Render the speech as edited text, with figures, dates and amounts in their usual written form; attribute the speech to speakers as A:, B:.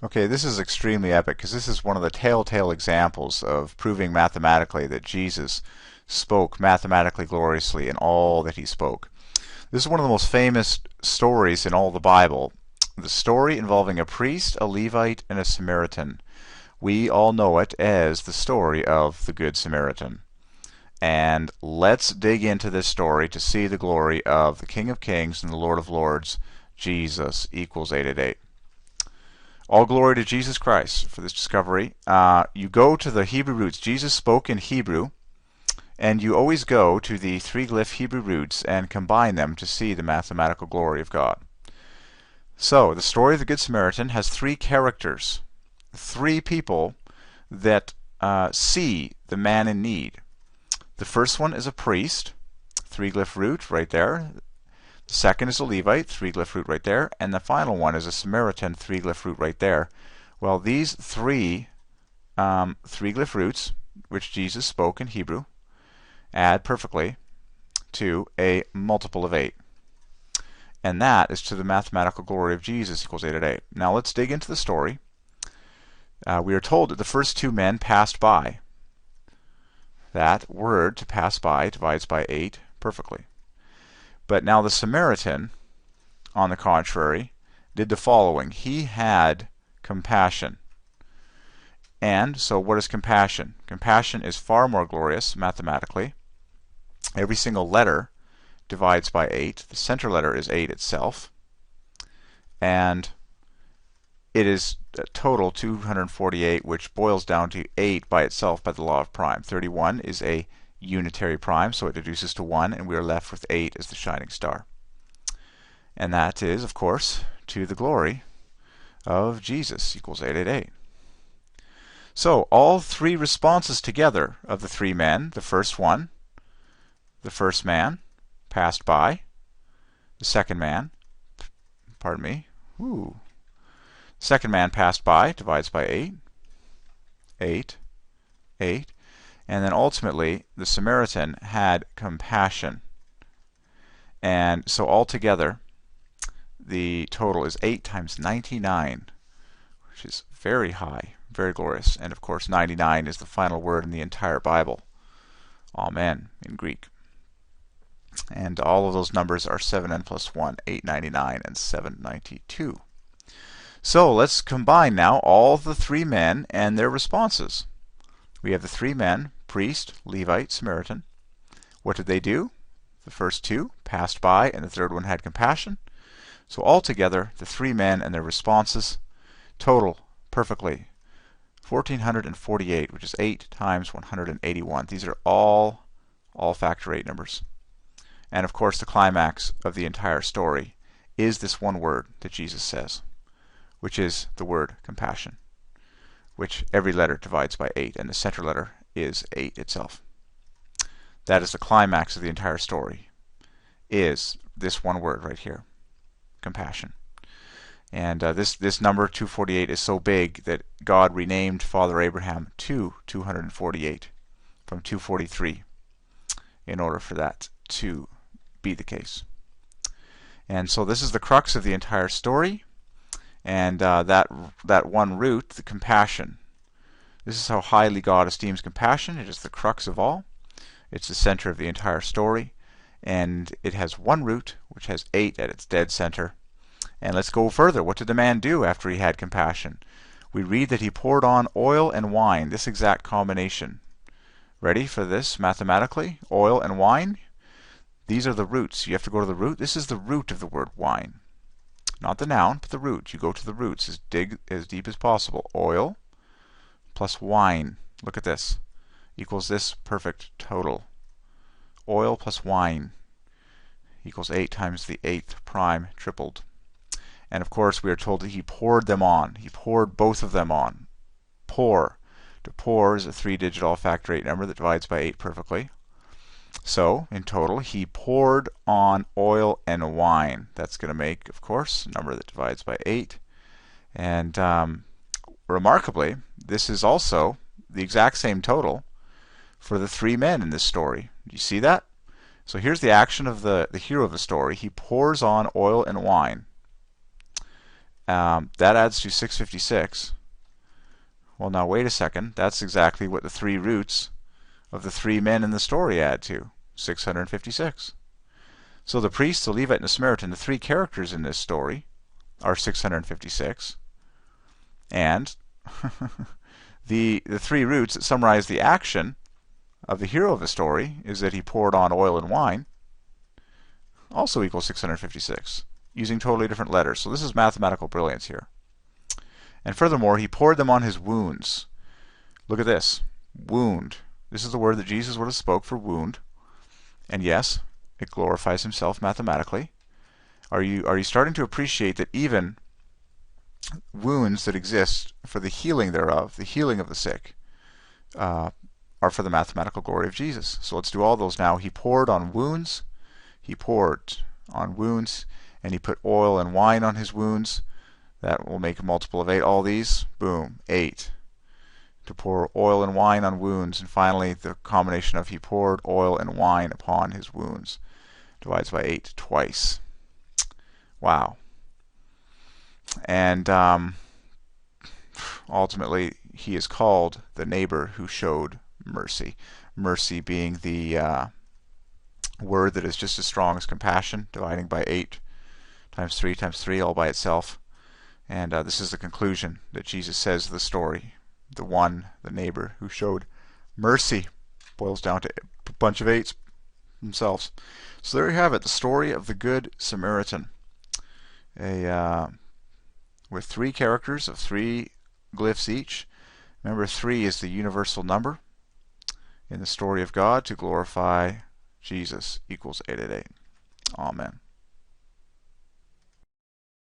A: Okay, this is extremely epic because this is one of the telltale examples of proving mathematically that Jesus spoke mathematically gloriously in all that he spoke. This is one of the most famous stories in all the Bible. The story involving a priest, a Levite, and a Samaritan. We all know it as the story of the Good Samaritan. And let's dig into this story to see the glory of the King of Kings and the Lord of Lords, Jesus equals 888. All glory to Jesus Christ for this discovery. You go to the Hebrew roots. Jesus spoke in Hebrew, and you always go to the three glyph Hebrew roots and combine them to see the mathematical glory of God. So, the story of the Good Samaritan has three characters, three people that see the man in need. The first one is a priest, three glyph root right there. The second is a Levite, three glyph root right there. And the final one is a Samaritan, three glyph root right there. Well, these three glyph roots, which Jesus spoke in Hebrew, add perfectly to a multiple of 8. And that is to the mathematical glory of Jesus equals 888. Now let's dig into the story. We are told that the first two men passed by. That word, to pass by, divides by 8 perfectly. But now the Samaritan, on the contrary, did the following. He had compassion. And so what is compassion? Compassion is far more glorious mathematically. Every single letter divides by 8. The center letter is 8 itself. And it is a total 248, which boils down to 8 by itself by the law of prime. 31 is a unitary prime, so it reduces to 1, and we are left with 8 as the shining star. And that is, of course, to the glory of Jesus equals 888. So all three responses together of the three men, the first one, the first man, passed by. The second man, pardon me, second man passed by, divides by 8, 8, 8. And then ultimately, the Samaritan had compassion. And so altogether, the total is 8 times 99, which is very high, very glorious. And of course, 99 is the final word in the entire Bible. Amen, in Greek. And all of those numbers are 7n plus 1, 899, and 792. So let's combine now all the three men and their responses. We have the three men, priest, Levite, Samaritan. What did they do? The first two passed by, and the third one had compassion. So altogether, the three men and their responses total perfectly 1,448, which is 8 times 181. These are all factor 8 numbers. And of course, the climax of the entire story is this one word that Jesus says, which is the word compassion, which every letter divides by 8, and the center letter is 8 itself. That is the climax of the entire story, is this one word right here, compassion. And this number, 248, is so big that God renamed Father Abraham to 248 from 243 in order for that to be the case. And so this is the crux of the entire story. And that one root, the compassion. This is how highly God esteems compassion. It is the crux of all. It's the center of the entire story. And it has one root, which has 8 at its dead center. And let's go further. What did the man do after he had compassion? We read that he poured on oil and wine, this exact combination. Ready for this mathematically? Oil and wine. These are the roots. You have to go to the root. This is the root of the word wine. Not the noun, but the root. You go to the roots, dig as deep as possible. Oil plus wine. Look at this. Equals this perfect total. Oil plus wine equals 8 times the 8th prime tripled. And of course, we are told that he poured them on. He poured both of them on. Pour. To pour is a 3-digit all factor 8 number that divides by 8 perfectly. So, in total, he poured on oil and wine. That's going to make, of course, a number that divides by 8. And remarkably, this is also the exact same total for the three men in this story. Do you see that? So here's the action of the hero of the story. He pours on oil and wine. That adds to 656. Well, now wait a second. That's exactly what the three roots of the three men in the story add to, 656. So the priest, the Levite, and the Samaritan, the three characters in this story, are 656. And the three roots that summarize the action of the hero of the story is that he poured on oil and wine, also equals 656, using totally different letters. So this is mathematical brilliance here. And furthermore, he poured them on his wounds. Look at this. Wound. This is the word that Jesus would have spoke for wound. And yes, it glorifies himself mathematically. Are you starting to appreciate that even wounds that exist for the healing thereof, the healing of the sick, are for the mathematical glory of Jesus? So let's do all those now. He poured on wounds. He poured on wounds, and he put oil and wine on his wounds. That will make a multiple of 8. All these, boom, 8. To pour oil and wine on wounds. And finally, the combination of he poured oil and wine upon his wounds divides by 8 twice. Wow. And ultimately, he is called the neighbor who showed mercy. Mercy being the word that is just as strong as compassion, dividing by 8 times 3 times 3 all by itself. And this is the conclusion that Jesus says of the story. The neighbor who showed mercy, boils down to a bunch of 8s themselves. So there you have it, the story of the Good Samaritan. With 3 characters of 3 glyphs each. Remember, 3 is the universal number in the story of God to glorify Jesus, equals 888. Amen.